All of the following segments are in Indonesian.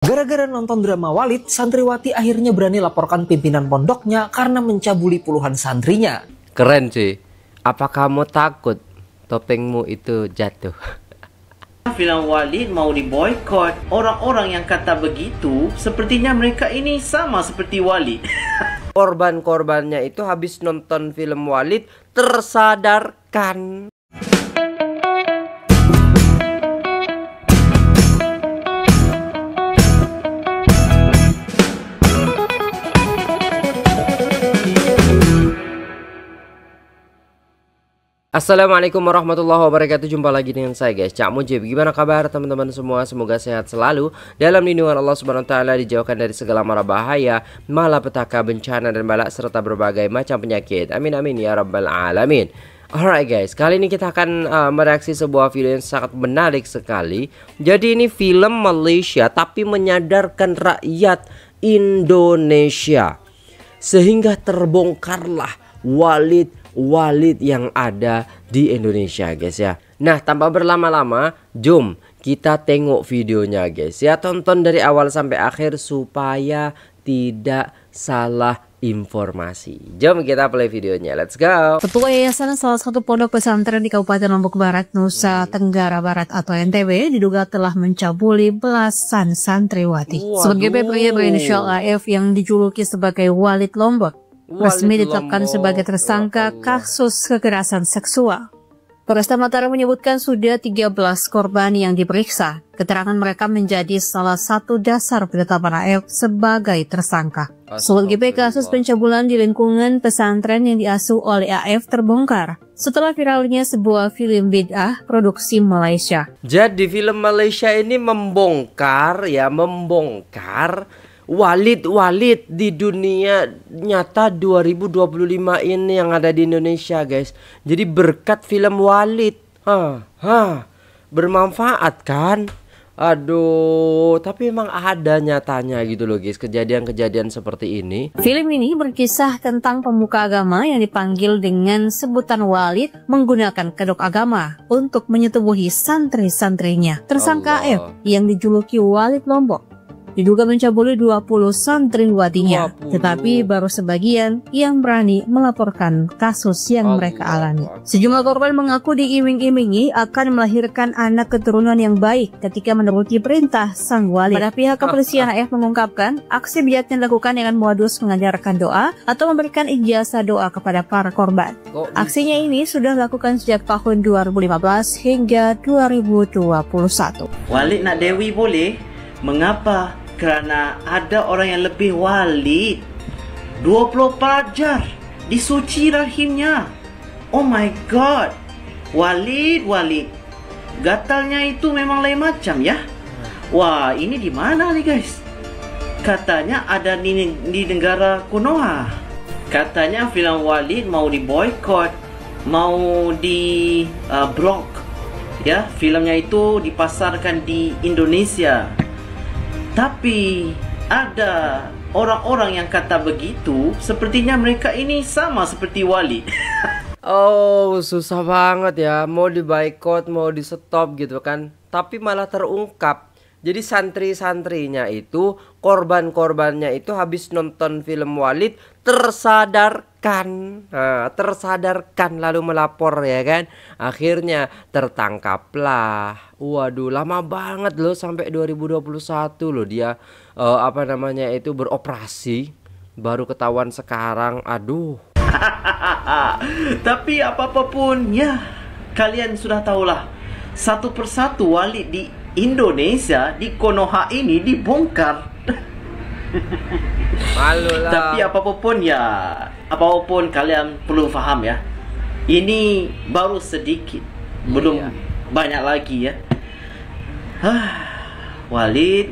Gara-gara nonton drama Walid, santriwati akhirnya berani laporkan pimpinan pondoknya karena mencabuli puluhan santrinya. Keren sih. Apa kamu takut topengmu itu jatuh? Film Walid mau diboykot. Orang-orang yang kata begitu, sepertinya mereka ini sama seperti Walid. Korban-korbannya itu habis nonton film Walid tersadarkan. Assalamualaikum warahmatullahi wabarakatuh. Jumpa lagi dengan saya guys, Cak Mujib. Gimana kabar teman-teman semua? Semoga sehat selalu dalam lindungan Allah Subhanahu wa taala, dijauhkan dari segala mara bahaya, malapetaka, bencana dan balak serta berbagai macam penyakit. Amin amin ya rabbal alamin. Alright guys, kali ini kita akan mereaksi sebuah video yang sangat menarik sekali. Jadi ini film Malaysia tapi menyadarkan rakyat Indonesia, sehingga terbongkarlah Walid yang ada di Indonesia guys ya. Nah, tanpa berlama-lama, jom kita tengok videonya guys ya. Tonton dari awal sampai akhir supaya tidak salah informasi. Jom kita play videonya, let's go. Ketua Yayasan salah satu pondok pesantren di Kabupaten Lombok Barat, Nusa Tenggara Barat atau NTB diduga telah mencabuli belasan santriwati. Sebagai pria berinisial AF yang dijuluki sebagai Walid Lombok, resmi ditetapkan sebagai tersangka kasus kekerasan seksual. Polresta Mataram menyebutkan sudah 13 korban yang diperiksa. Keterangan mereka menjadi salah satu dasar penetapan AF sebagai tersangka. Selanjutnya kasus pencabulan di lingkungan pesantren yang diasuh oleh AF terbongkar setelah viralnya sebuah film bid'ah produksi Malaysia. Jadi film Malaysia ini membongkar Walid di dunia nyata 2025 ini yang ada di Indonesia guys. Jadi berkat film Walid bermanfaat kan. Aduh, tapi emang ada nyatanya gitu loh guys, kejadian-kejadian seperti ini. Film ini berkisah tentang pemuka agama yang dipanggil dengan sebutan Walid menggunakan kedok agama untuk menyetubuhi santri-santrinya. Tersangka F yang dijuluki Walid Lombok diduga mencabuli 20 santriwatinya, tetapi baru sebagian yang berani melaporkan kasus yang mereka alami. Sejumlah korban mengaku diiming-imingi akan melahirkan anak keturunan yang baik ketika menuruti perintah sang Walid. Pada pihak kepolisian AF mengungkapkan aksi bejatnya dilakukan dengan modus mengajarkan doa atau memberikan ijazah doa kepada para korban. Aksinya ini sudah dilakukan sejak tahun 2015 hingga 2021. Walid nak Dewi boleh? Mengapa? Kerana ada orang yang lebih Walid. 24 jar disuci rahimnya. Oh my god. Walid. Gatalnya itu memang lain macam ya. Wah, ini di mana nih guys? Katanya ada di negara Konoha. Katanya film Walid mau diboykot, mau di blok. Ya, filmnya itu dipasarkan di Indonesia. Tapi ada orang-orang yang kata begitu, sepertinya mereka ini sama seperti Walid. Oh, susah banget ya, mau diboikot, mau di stop gitu kan. Tapi malah terungkap. Jadi santri-santrinya itu, korban-korbannya itu habis nonton film Walid tersadarkan. Tersadarkan lalu melapor ya kan. Akhirnya tertangkaplah. Waduh, lama banget loh, sampai 2021 loh dia beroperasi. Baru ketahuan sekarang. Aduh. Tapi apa-apapun ya, kalian sudah tahulah, satu persatu Walid di Indonesia, di Konoha ini dibongkar. Malu lah. Tapi apapun kalian perlu faham ya, ini baru sedikit, belum banyak lagi ya. Walid.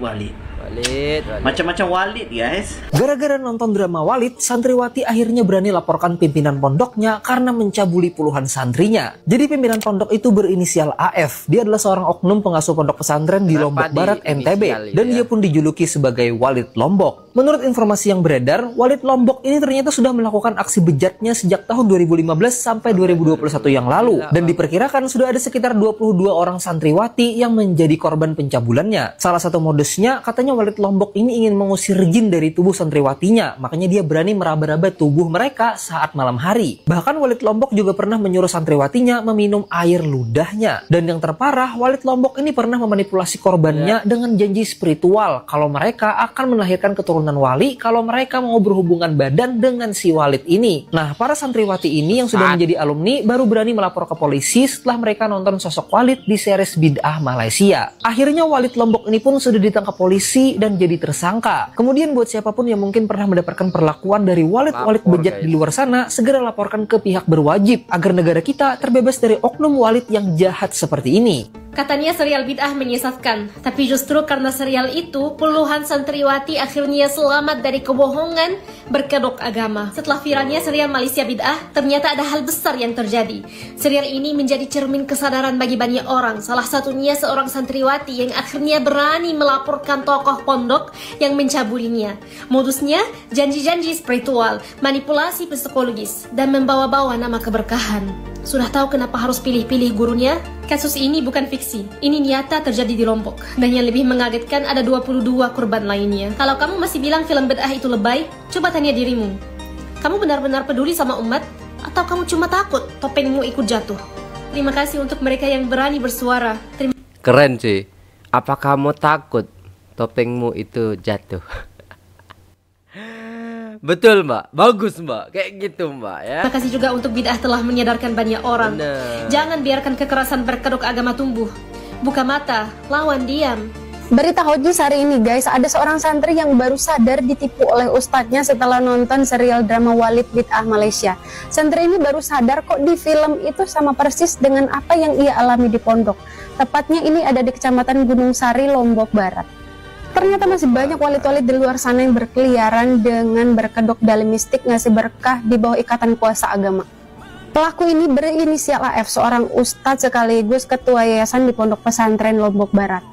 Macam-macam Walid guys. Gara-gara nonton drama Walid, santriwati akhirnya berani laporkan pimpinan pondoknya karena mencabuli puluhan santrinya. Jadi pimpinan pondok itu berinisial AF. Dia adalah seorang oknum pengasuh pondok pesantren di Lombok Barat, NTB. Dan dia pun dijuluki sebagai Walid Lombok. Menurut informasi yang beredar, Walid Lombok ini ternyata sudah melakukan aksi bejatnya sejak tahun 2015 sampai 2021 yang lalu. Dan diperkirakan sudah ada sekitar 22 orang santriwati yang menjadi korban pencabulannya. Salah satu modusnya, katanya Walid Lombok ini ingin mengusir jin dari tubuh santriwatinya. Makanya dia berani meraba-raba tubuh mereka saat malam hari. Bahkan Walid Lombok juga pernah menyuruh santriwatinya meminum air ludahnya. Dan yang terparah, Walid Lombok ini pernah memanipulasi korbannya dengan janji spiritual kalau mereka akan melahirkan keturunan wali kalau mereka mau berhubungan badan dengan si Walid ini. Nah, para santriwati ini yang sudah menjadi alumni baru berani melapor ke polisi setelah mereka nonton sosok Walid di series Bid'ah Malaysia. Akhirnya Walid Lombok ini pun sudah ditangkap polisi dan jadi tersangka. Kemudian buat siapapun yang mungkin pernah mendapatkan perlakuan dari Walid-Walid bejat di luar sana, segera laporkan ke pihak berwajib agar negara kita terbebas dari oknum Walid yang jahat seperti ini. Katanya serial bid'ah menyesatkan, tapi justru karena serial itu, puluhan santriwati akhirnya selamat dari kebohongan berkedok agama. Setelah viralnya serial Malaysia Bid'ah, ternyata ada hal besar yang terjadi. Serial ini menjadi cermin kesadaran bagi banyak orang, salah satunya seorang santriwati yang akhirnya berani melaporkan tokoh pondok yang mencabulinya. Modusnya, janji-janji spiritual, manipulasi psikologis, dan membawa-bawa nama keberkahan. Sudah tahu kenapa harus pilih-pilih gurunya? Kasus ini bukan fiksi, ini nyata terjadi di Lombok. Dan yang lebih mengagetkan ada 22 korban lainnya. Kalau kamu masih bilang film bid'ah itu lebay, coba tanya dirimu. Kamu benar-benar peduli sama umat? Atau kamu cuma takut topengmu ikut jatuh? Terima kasih untuk mereka yang berani bersuara. Keren sih. Apa kamu takut topengmu itu jatuh? Betul mbak, bagus mbak, kayak gitu mbak ya. Terima kasih juga untuk bid'ah telah menyadarkan banyak orang. Jangan biarkan kekerasan berkedok agama tumbuh. Buka mata, lawan diam. Berita hojis hari ini guys, ada seorang santri yang baru sadar ditipu oleh ustadznya setelah nonton serial drama Walid Bid'ah Malaysia. Santri ini baru sadar kok di film itu sama persis dengan apa yang ia alami di pondok. Tepatnya ini ada di Kecamatan Gunung Sari, Lombok Barat. Ternyata masih banyak walid-walid di luar sana yang berkeliaran dengan berkedok dalih mistik ngasih berkah di bawah ikatan kuasa agama. Pelaku ini berinisial AF, seorang ustadz sekaligus ketua yayasan di pondok pesantren Lombok Barat.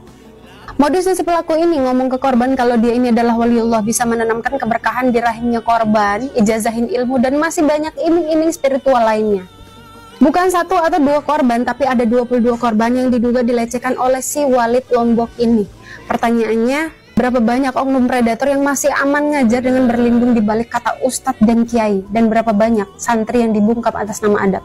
Modusnya si pelaku ini ngomong ke korban kalau dia ini adalah waliullah, bisa menanamkan keberkahan di rahimnya korban, ijazahin ilmu, dan masih banyak iming-iming spiritual lainnya. Bukan satu atau dua korban, tapi ada 22 korban yang diduga dilecehkan oleh si Walid Lombok ini. Pertanyaannya, berapa banyak oknum predator yang masih aman ngajar dengan berlindung di balik kata ustadz dan kiai, dan berapa banyak santri yang dibungkam atas nama adab?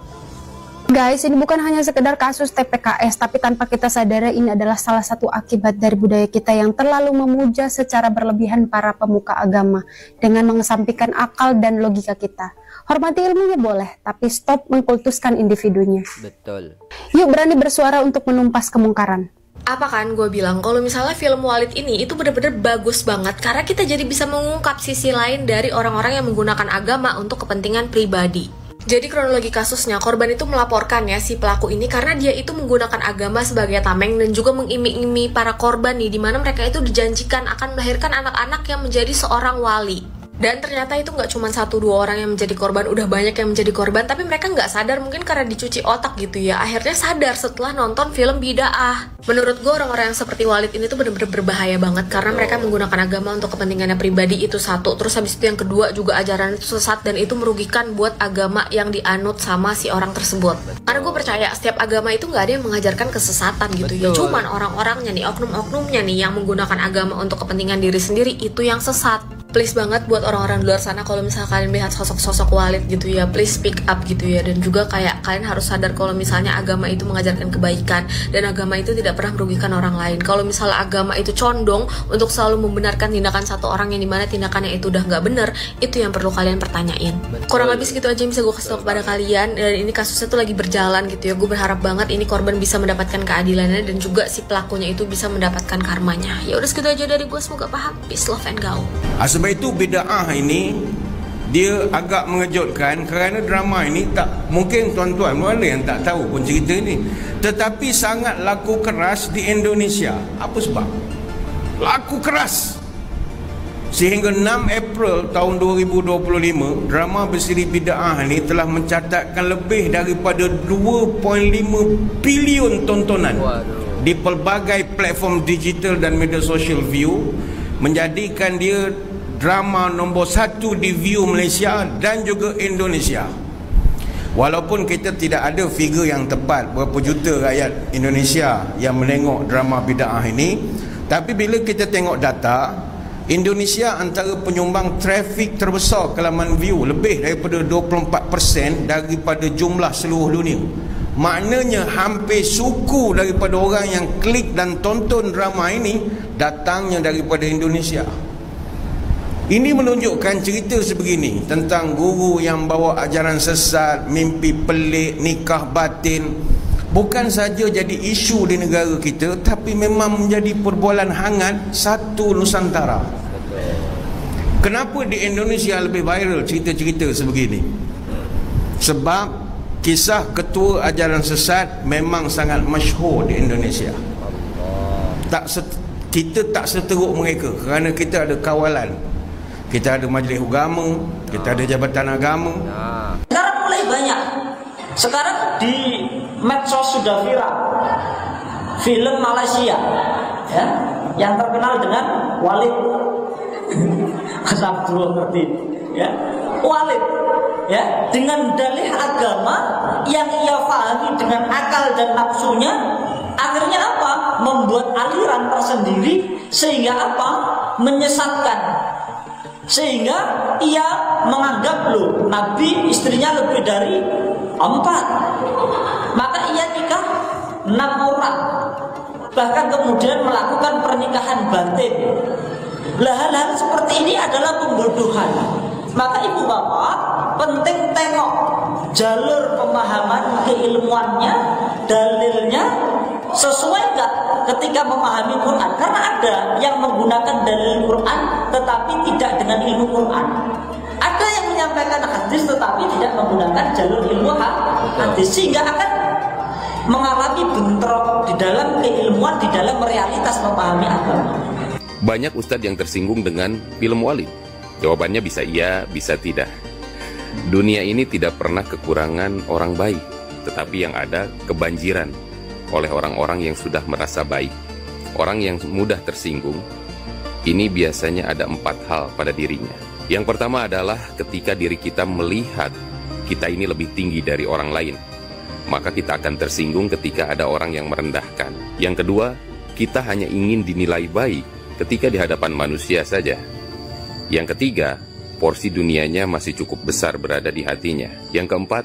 Guys, ini bukan hanya sekedar kasus TPKS, tapi tanpa kita sadari ini adalah salah satu akibat dari budaya kita yang terlalu memuja secara berlebihan para pemuka agama dengan mengesampingkan akal dan logika kita. Hormati ilmunya boleh, tapi stop mengkultuskan individunya. Betul. Yuk berani bersuara untuk menumpas kemungkaran. Apa kan gue bilang kalau misalnya film Walid ini itu bener-bener bagus banget karena kita jadi bisa mengungkap sisi lain dari orang-orang yang menggunakan agama untuk kepentingan pribadi. Jadi kronologi kasusnya, korban itu melaporkan ya si pelaku ini karena dia itu menggunakan agama sebagai tameng dan juga mengiming-imingi para korban nih, dimana mereka itu dijanjikan akan melahirkan anak-anak yang menjadi seorang wali. Dan ternyata itu nggak cuma 1-2 orang yang menjadi korban, udah banyak yang menjadi korban, tapi mereka nggak sadar, mungkin karena dicuci otak gitu ya. Akhirnya sadar setelah nonton film bid'ah. Menurut gue orang-orang yang seperti Walid ini tuh bener-bener berbahaya banget karena mereka menggunakan agama untuk kepentingannya pribadi, itu satu. Terus habis itu yang kedua juga ajaran itu sesat dan itu merugikan buat agama yang dianut sama si orang tersebut. Karena gue percaya setiap agama itu nggak ada yang mengajarkan kesesatan gitu ya. Cuman orang-orangnya nih, oknum-oknumnya nih yang menggunakan agama untuk kepentingan diri sendiri itu yang sesat. Please banget buat orang-orang di luar sana kalau misalnya kalian melihat sosok-sosok Walid gitu ya, please speak up gitu ya. Dan juga kayak kalian harus sadar kalau misalnya agama itu mengajarkan kebaikan dan agama itu tidak pernah merugikan orang lain. Kalau misalnya agama itu condong untuk selalu membenarkan tindakan satu orang yang dimana tindakannya itu udah nggak bener, itu yang perlu kalian pertanyain. Kurang lebih segitu aja yang bisa gue kasih tau kepada kalian. Dan ini kasusnya tuh lagi berjalan gitu ya. Gue berharap banget ini korban bisa mendapatkan keadilannya dan juga si pelakunya itu bisa mendapatkan karmanya. Ya udah segitu aja dari gue, semoga paham. Peace, love, and go. Sebab itu bid'ah ini dia agak mengejutkan kerana drama ini tak mungkin tuan-tuan mana yang tak tahu pun cerita ini, tetapi sangat laku keras di Indonesia. Apa sebab? Laku keras sehingga 6 April tahun 2025 drama bersiri bid'ah ini telah mencatatkan lebih daripada 2.5 bilion tontonan di pelbagai platform digital dan media sosial view, menjadikan dia drama nombor 1 di view Malaysia dan juga Indonesia. Walaupun kita tidak ada figure yang tepat berapa juta rakyat Indonesia yang menengok drama bid'ah ini, tapi bila kita tengok data, Indonesia antara penyumbang trafik terbesar ke laman view, lebih daripada 24% daripada jumlah seluruh dunia. Maknanya hampir suku daripada orang yang klik dan tonton drama ini datangnya daripada Indonesia. Ini menunjukkan cerita sebegini tentang guru yang bawa ajaran sesat, mimpi pelik, nikah batin, bukan saja jadi isu di negara kita, tapi memang menjadi perbualan hangat satu Nusantara. Kenapa di Indonesia lebih viral cerita-cerita sebegini? Sebab kisah ketua ajaran sesat memang sangat masyhur di Indonesia. Kita tak seteruk mereka kerana kita ada kawalan. Kita ada majlis agama, kita ada jabatan agama. Sekarang mulai banyak. Sekarang di medsos sudah viral film Malaysia, ya, yang terkenal dengan Walid. Kenapa belum ngerti? Ya, Walid, ya, dengan dalih agama yang ia pahami dengan akal dan nafsunya, akhirnya apa? Membuat aliran tersendiri sehingga apa? Menyesatkan. Sehingga ia menganggap loh Nabi istrinya lebih dari 4, maka ia nikah 6 orang, bahkan kemudian melakukan pernikahan batin. Hal-hal seperti ini adalah pembodohan. Maka ibu bapak penting tengok jalur pemahaman keilmuannya, dalilnya sesuai enggak ketika memahami Quran. Karena ada yang menggunakan dalil Quran tetapi tidak dengan ilmu Quran. Ada yang menyampaikan hadis tetapi tidak menggunakan jalur ilmu hadis, sehingga akan mengalami bentrok di dalam keilmuan, di dalam realitas memahami agama. Banyak ustadz yang tersinggung dengan film Walid. Jawabannya bisa iya, bisa tidak. Dunia ini tidak pernah kekurangan orang baik, tetapi yang ada kebanjiran oleh orang-orang yang sudah merasa baik. Orang yang mudah tersinggung, ini biasanya ada 4 hal pada dirinya. Yang pertama adalah ketika diri kita melihat kita ini lebih tinggi dari orang lain, maka kita akan tersinggung ketika ada orang yang merendahkan. Yang kedua, kita hanya ingin dinilai baik ketika di hadapan manusia saja. Yang ketiga, porsi dunianya masih cukup besar berada di hatinya. Yang keempat,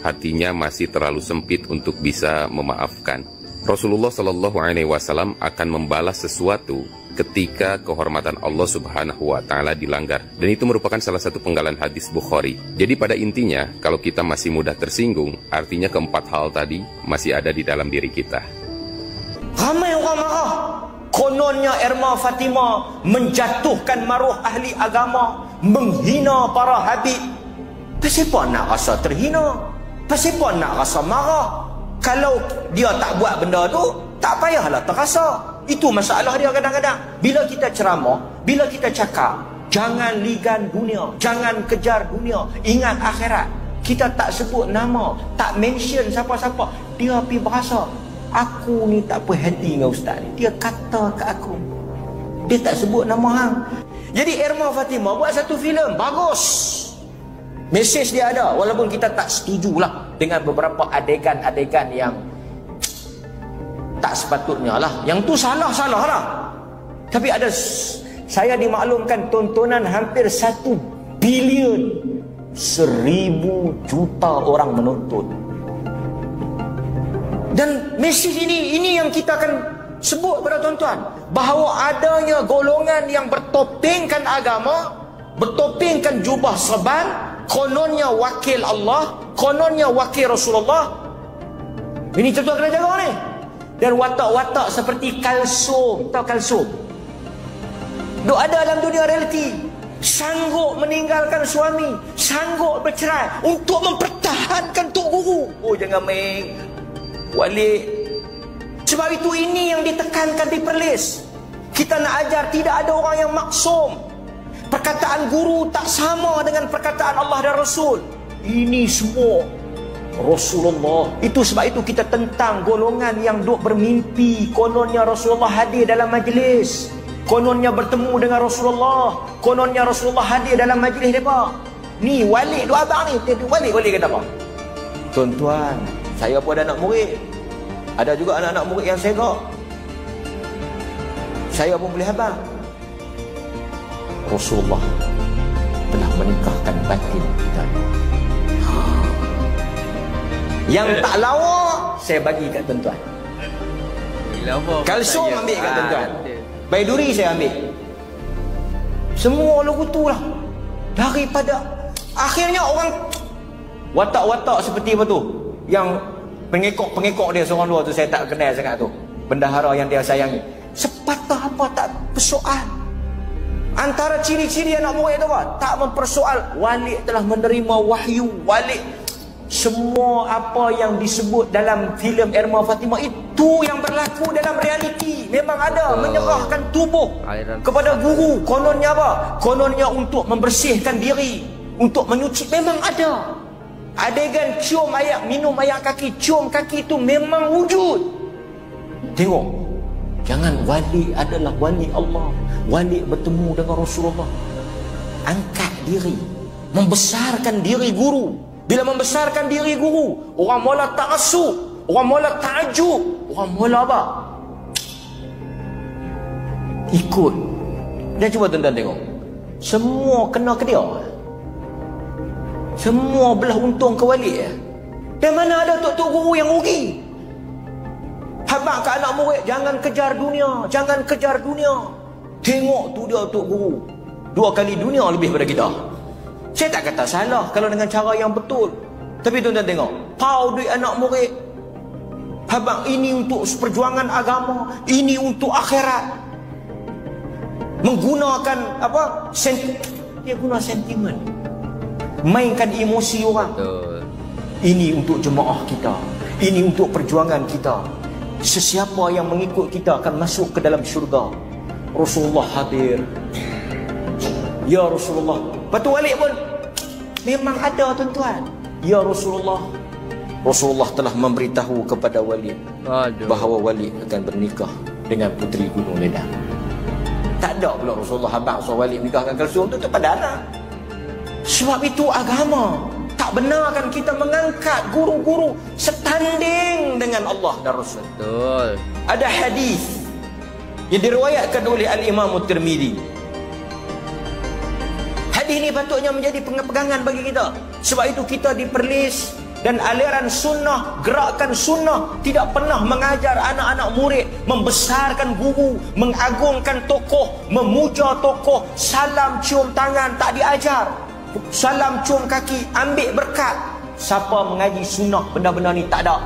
hatinya masih terlalu sempit untuk bisa memaafkan. Rasulullah Shallallahu Alaihi Wasallam akan membalas sesuatu ketika kehormatan Allah Subhanahu Wa Taala dilanggar, dan itu merupakan salah satu penggalan hadis Bukhari. Jadi pada intinya, kalau kita masih mudah tersinggung, artinya keempat hal tadi masih ada di dalam diri kita. Ramai orang marah. Kononnya Erma Fatimah menjatuhkan maruah ahli agama, menghina para habib. Kenapa nak rasa terhina? Kenapa nak rasa marah? Kalau dia tak buat benda tu, tak payahlah terasa. Itu masalah dia kadang-kadang. Bila kita ceramah, bila kita cakap, jangan ligan dunia, jangan kejar dunia, ingat akhirat. Kita tak sebut nama, tak mention siapa-siapa. Dia pergi berasa, aku ni tak puas hati dengan ustaz ni. Dia kata ke aku, dia tak sebut nama hang. Jadi Erma Fatimah buat satu filem bagus. Mesej dia ada, walaupun kita tak setujulah dengan beberapa adegan-adegan yang tak sepatutnya lah. Yang tu salah-salah lah. Tapi ada, saya dimaklumkan tontonan hampir 1 bilion, 1000 juta orang menonton. Dan mesej ini yang kita akan sebut pada tuan-tuan, bahawa adanya golongan yang bertopengkan agama, bertopengkan jubah serban, kononnya wakil Allah, kononnya wakil Rasulullah. Ini tuan-tuan kena jaga ni. Dan watak-watak seperti kalsum, tahu kalsum? Duk ada dalam dunia realiti. Sanggup meninggalkan suami, sanggup bercerai untuk mempertahankan Tok Guru. Oh, jangan main Walid. Sebab itu ini yang ditekankan di Perlis. Kita nak ajar tidak ada orang yang maksum. Perkataan guru tak sama dengan perkataan Allah dan Rasul. Ini semua Rasulullah. Itu sebab itu kita tentang golongan yang duk bermimpi kononnya Rasulullah hadir dalam majlis. kononnya bertemu dengan Rasulullah, kononnya Rasulullah hadir dalam majlis mereka. Ni wali dua abang ni, wali kata apa? Tuan-tuan, saya pun ada anak murid. Ada juga anak-anak murid yang segak. Saya pun boleh abang. Rasulullah telah menikahkan batin kita. Yang tak lawa saya bagi kat tuan-tuan. Kalsum ambil kat tuan-tuan. Baiduri saya ambil. Semua lagu tu lah. Daripada akhirnya orang watak-watak seperti apa tu, yang pengekor dia seorang dua tu saya tak kenal sangat tu. Bendahara yang dia sayangi. Sepatah apa tak persoal. Antara ciri-ciri anak murid tu apa? Tak mempersoal. Walid telah menerima wahyu. Walid, semua apa yang disebut dalam filem Erma Fatimah itu yang berlaku dalam realiti. Memang ada. Menyerahkan tubuh kepada guru. Kononnya apa? Kononnya untuk membersihkan diri, untuk menyuci. Memang ada. Adegan cium ayak, minum ayak kaki, cium kaki itu memang wujud. Tengok, jangan wali adalah wali Allah. Wali bertemu dengan Rasulullah. Angkat diri, membesarkan diri guru. Bila membesarkan diri guru, orang mula ta'assub, orang mula ta'ajub, orang mula apa? Ikut. Dan cuba tuan-tuan tengok, semua kena ke dia. Semua belah untung ke wali. Dan mana ada tok-tok guru yang rugi? Habaq ke anak murid, jangan kejar dunia, jangan kejar dunia. Tengok tu dia tok guru, 2 kali dunia lebih pada kita. Saya tak kata salah kalau dengan cara yang betul. Tapi tuan-tuan tengok, pau duit anak murid. Habaq, ini untuk perjuangan agama, ini untuk akhirat. Menggunakan apa? Dia guna sentimen. Mainkan emosi orang. Ini untuk jemaah kita, ini untuk perjuangan kita. Sesiapa yang mengikut kita akan masuk ke dalam syurga. Rasulullah hadir. Ya Rasulullah. Batu Walid pun memang ada tuan-tuan. Ya Rasulullah. Rasulullah telah memberitahu kepada Walid bahawa Walid akan bernikah dengan puteri Gunung Ledang. Tak ada pula Rasulullah habaq suruh Walid nikahkan Kalsum tu pada anak. Sebab itu agama. Tak benarkan kita mengangkat guru-guru setanding dengan Allah dan Rasul. Betul. Ada hadis yang diriwayatkan oleh Al-Imam Tirmizi. Hadis ini patutnya menjadi pegangan bagi kita. Sebab itu kita diperlis, dan aliran sunnah, gerakan sunnah tidak pernah mengajar anak-anak murid membesarkan guru, mengagungkan tokoh, memuja tokoh, salam cium tangan, tak diajar. Salam cium kaki, ambil berkat. Siapa mengaji sunnah benda-benda ni? Tak ada.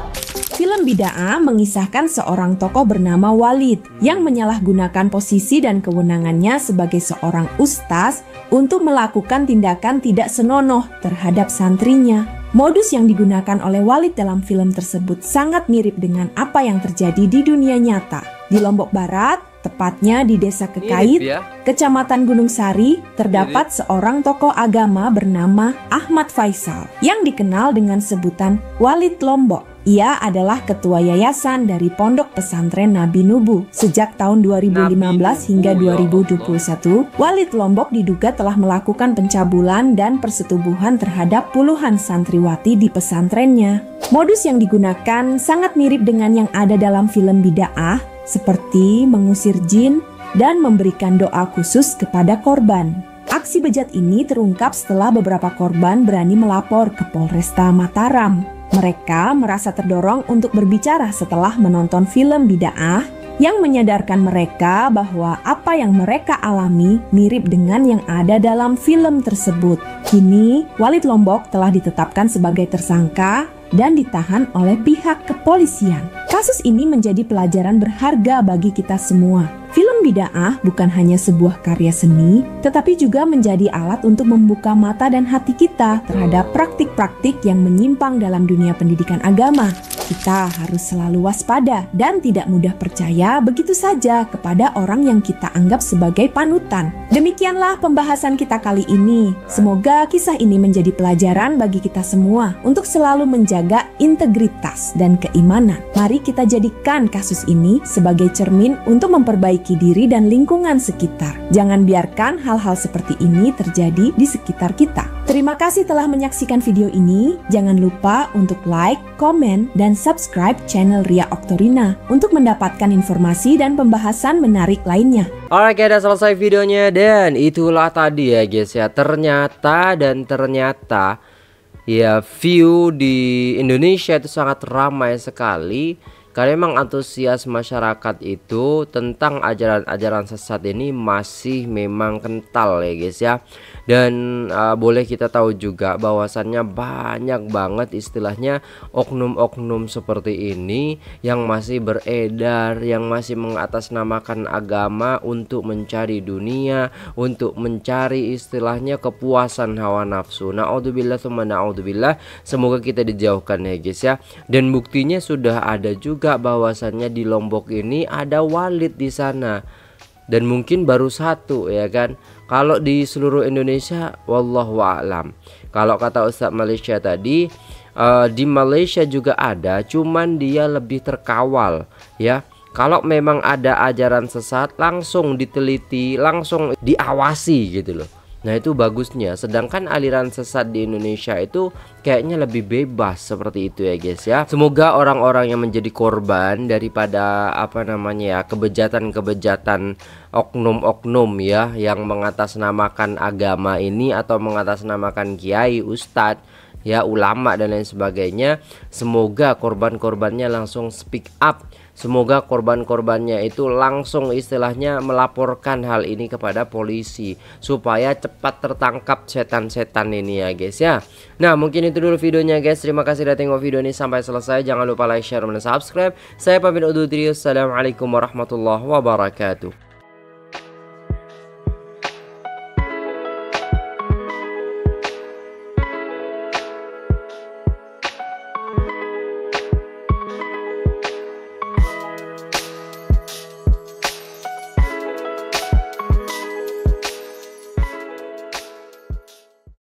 Film Bid'ah mengisahkan seorang tokoh bernama Walid yang menyalahgunakan posisi dan kewenangannya sebagai seorang ustaz untuk melakukan tindakan tidak senonoh terhadap santrinya. Modus yang digunakan oleh Walid dalam film tersebut sangat mirip dengan apa yang terjadi di dunia nyata. Di Lombok Barat, tepatnya di Desa Kekait, Kecamatan Gunung Sari, terdapat seorang tokoh agama bernama Ahmad Faisal yang dikenal dengan sebutan Walid Lombok. Ia adalah ketua yayasan dari Pondok Pesantren Nabi Nubu. Sejak tahun 2015 hingga 2021, Walid Lombok diduga telah melakukan pencabulan dan persetubuhan terhadap puluhan santriwati di pesantrennya. Modus yang digunakan sangat mirip dengan yang ada dalam film Bid'ah, seperti mengusir jin dan memberikan doa khusus kepada korban. Aksi bejat ini terungkap setelah beberapa korban berani melapor ke Polresta Mataram. Mereka merasa terdorong untuk berbicara setelah menonton film Bid'ah yang menyadarkan mereka bahwa apa yang mereka alami mirip dengan yang ada dalam film tersebut. Kini, Walid Lombok telah ditetapkan sebagai tersangka dan ditahan oleh pihak kepolisian. Kasus ini menjadi pelajaran berharga bagi kita semua. Film Bid'ah bukan hanya sebuah karya seni, tetapi juga menjadi alat untuk membuka mata dan hati kita terhadap praktik-praktik yang menyimpang dalam dunia pendidikan agama. Kita harus selalu waspada dan tidak mudah percaya begitu saja kepada orang yang kita anggap sebagai panutan. Demikianlah pembahasan kita kali ini. Semoga kisah ini menjadi pelajaran bagi kita semua untuk selalu menjaga integritas dan keimanan. Mari kita jadikan kasus ini sebagai cermin untuk memperbaiki diri dan lingkungan sekitar. Jangan biarkan hal-hal seperti ini terjadi di sekitar kita. Terima kasih telah menyaksikan video ini. Jangan lupa untuk like, komen, dan subscribe channel Ria Oktorina untuk mendapatkan informasi dan pembahasan menarik lainnya. Alright, udah selesai videonya dan itulah tadi ya guys ya. Ternyata ya view di Indonesia itu sangat ramai sekali. Karena memang antusias masyarakat itu tentang ajaran-ajaran sesat ini masih memang kental ya guys ya. Dan boleh kita tahu juga bahwasannya banyak banget istilahnya oknum-oknum seperti ini yang masih beredar, yang masih mengatasnamakan agama untuk mencari dunia, untuk mencari istilahnya kepuasan hawa nafsu. Na'udzubillah tsumma na'udzubillah. Semoga kita dijauhkan ya guys ya. Dan buktinya sudah ada juga bahwasannya di Lombok ini ada walid di sana. Dan mungkin baru satu ya kan. Kalau di seluruh Indonesia wallahu a'lam. Kalau kata Ustadz Malaysia tadi di Malaysia juga ada, cuman dia lebih terkawal ya. Kalau memang ada ajaran sesat langsung diteliti, langsung diawasi gitu loh. Nah itu bagusnya. Sedangkan aliran sesat di Indonesia itu kayaknya lebih bebas seperti itu ya guys ya. Semoga orang-orang yang menjadi korban daripada kebejatan-kebejatan oknum-oknum ya yang mengatasnamakan agama ini atau mengatasnamakan kiai, ustadz ya, ulama dan lain sebagainya, semoga korban-korbannya langsung speak up. Semoga korban-korbannya itu langsung istilahnya melaporkan hal ini kepada polisi supaya cepat tertangkap setan-setan ini ya guys ya. Nah mungkin itu dulu videonya guys. Terima kasih sudah tengok video ini sampai selesai. Jangan lupa like, share, dan subscribe. Saya pamit undur diri. Assalamualaikum warahmatullahi wabarakatuh.